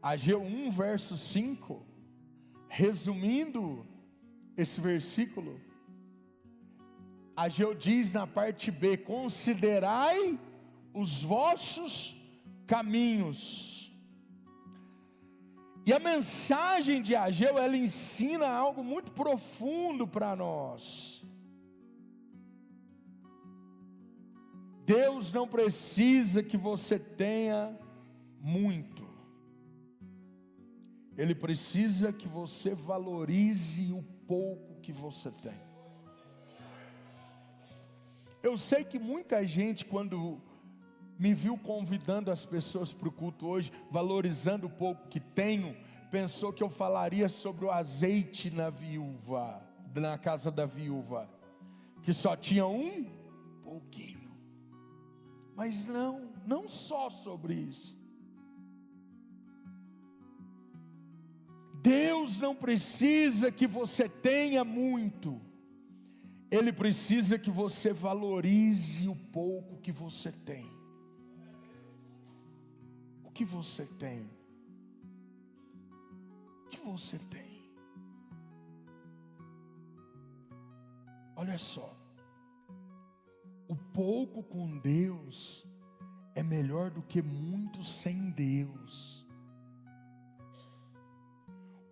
Ageu 1, verso 5, resumindo esse versículo, Ageu diz na parte B: considerai os vossos caminhos. E a mensagem de Ageu, ela ensina algo muito profundo para nós. Deus não precisa que você tenha muito. Ele precisa que você valorize o pouco que você tem. Eu sei que muita gente, quando me viu convidando as pessoas para o culto hoje, valorizando o pouco que tenho, pensou que eu falaria sobre o azeite na casa da viúva, que só tinha um pouquinho. Mas não só sobre isso. Deus não precisa que você tenha muito. Ele precisa que você valorize o pouco que você tem. O que você tem? O que você tem? Olha só. O pouco com Deus é melhor do que muito sem Deus.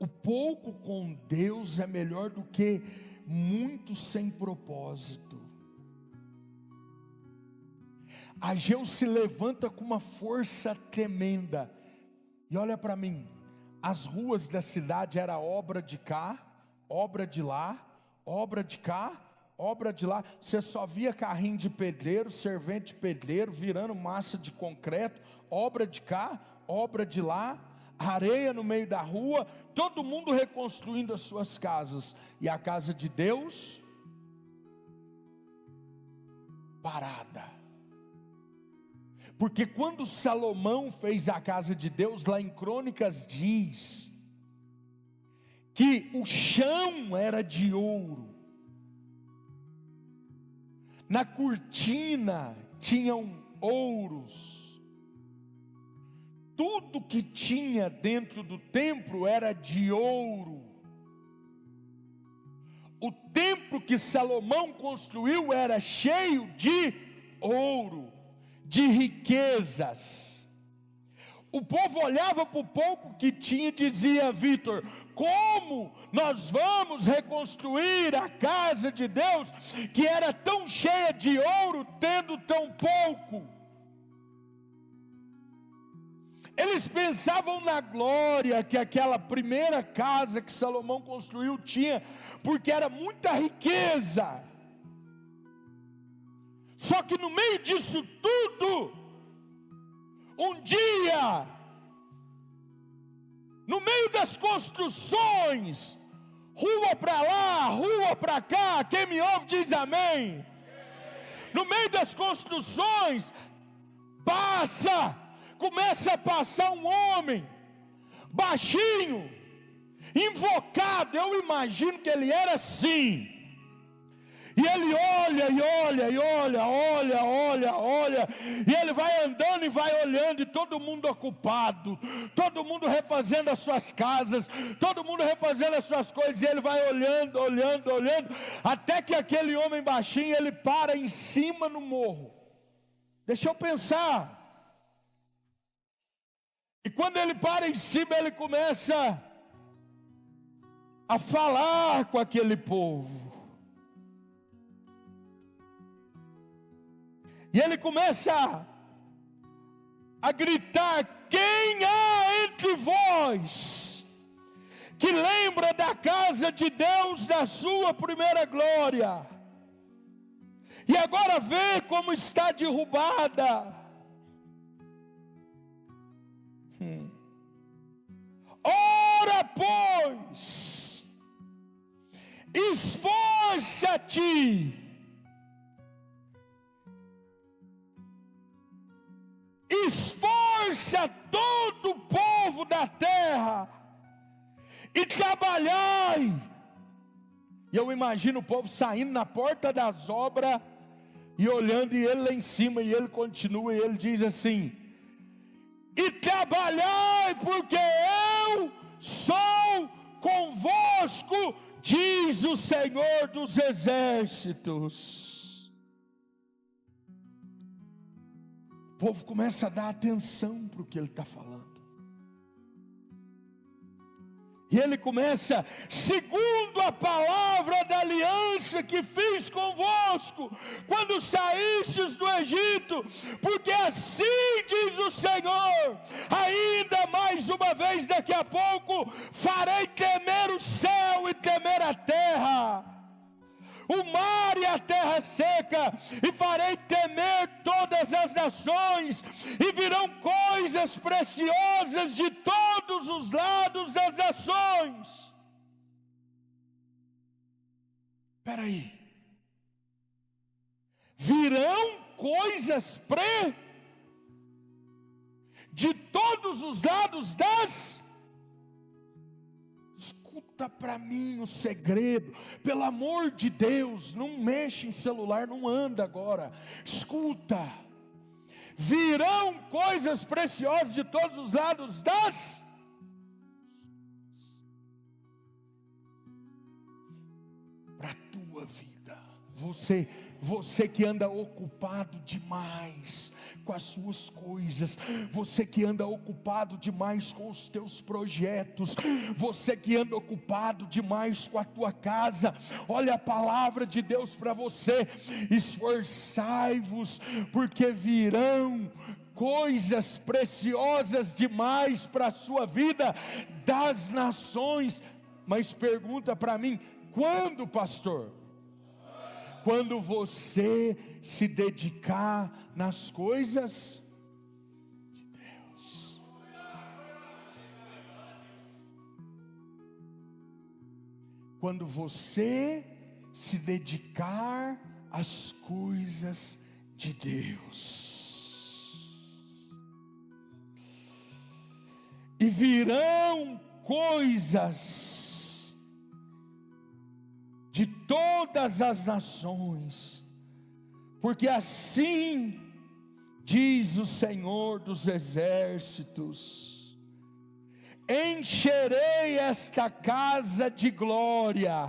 O pouco com Deus é melhor do que muito sem propósito. Ageu se levanta com uma força tremenda. E olha para mim, as ruas da cidade era obra de cá, obra de lá, obra de cá, obra de lá. Você só via carrinho de pedreiro, servente de pedreiro, virando massa de concreto, obra de cá, obra de lá, areia no meio da rua, todo mundo reconstruindo as suas casas. E a casa de Deus, parada. Porque quando Salomão fez a casa de Deus, lá em Crônicas diz, que o chão era de ouro, na cortina tinham ouros, tudo que tinha dentro do templo era de ouro. O templo que Salomão construiu era cheio de ouro, de riquezas. O povo olhava para o pouco que tinha e dizia: Vitor, como nós vamos reconstruir a casa de Deus, que era tão cheia de ouro, tendo tão pouco? Eles pensavam na glória que aquela primeira casa que Salomão construiu tinha, porque era muita riqueza. Só que no meio disso tudo, um dia, no meio das construções, rua para lá, rua para cá, quem me ouve diz amém. No meio das construções, começa a passar um homem, baixinho, invocado. Eu imagino que ele era assim. E ele olha, e ele vai andando e vai olhando, e todo mundo ocupado, todo mundo refazendo as suas casas, todo mundo refazendo as suas coisas, e ele vai olhando, até que aquele homem baixinho, ele para em cima no morro. Deixa eu pensar. E quando ele para em cima, ele começa a falar com aquele povo. E ele começa a gritar: quem há entre vós que lembra da casa de Deus, da sua primeira glória, e agora vê como está derrubada? Ora, pois, esforça-te, esforça todo o povo da terra e trabalhai. E eu imagino o povo saindo na porta das obras e olhando, e ele lá em cima, e ele continua, e ele diz assim: e trabalhai, porque diz o Senhor dos exércitos. O povo começa a dar atenção para o que ele está falando. E ele começa: segundo a palavra da aliança que fiz convosco, quando saístes do Egito, porque assim diz o Senhor, ainda mais uma vez daqui a pouco, farei tremer o céu e tremer a terra, o mar e a terra seca, e farei temer todas as nações, e virão coisas preciosas de todos os lados das nações. Espera aí, virão coisas de todos os lados das. Escuta para mim o segredo, pelo amor de Deus, não mexe em celular, não anda agora, escuta, virão coisas preciosas de todos os lados das. Para a tua vida, você que anda ocupado demais com as suas coisas, você que anda ocupado demais com os teus projetos, você que anda ocupado demais com a tua casa, olha a palavra de Deus para você: esforçai-vos, porque virão coisas preciosas demais para a sua vida das nações. Mas pergunta para mim: quando, pastor? Quando você se dedicar nas coisas de Deus. Quando você se dedicar às coisas de Deus. E virão coisas de todas as nações, porque assim diz o Senhor dos exércitos: encherei esta casa de glória,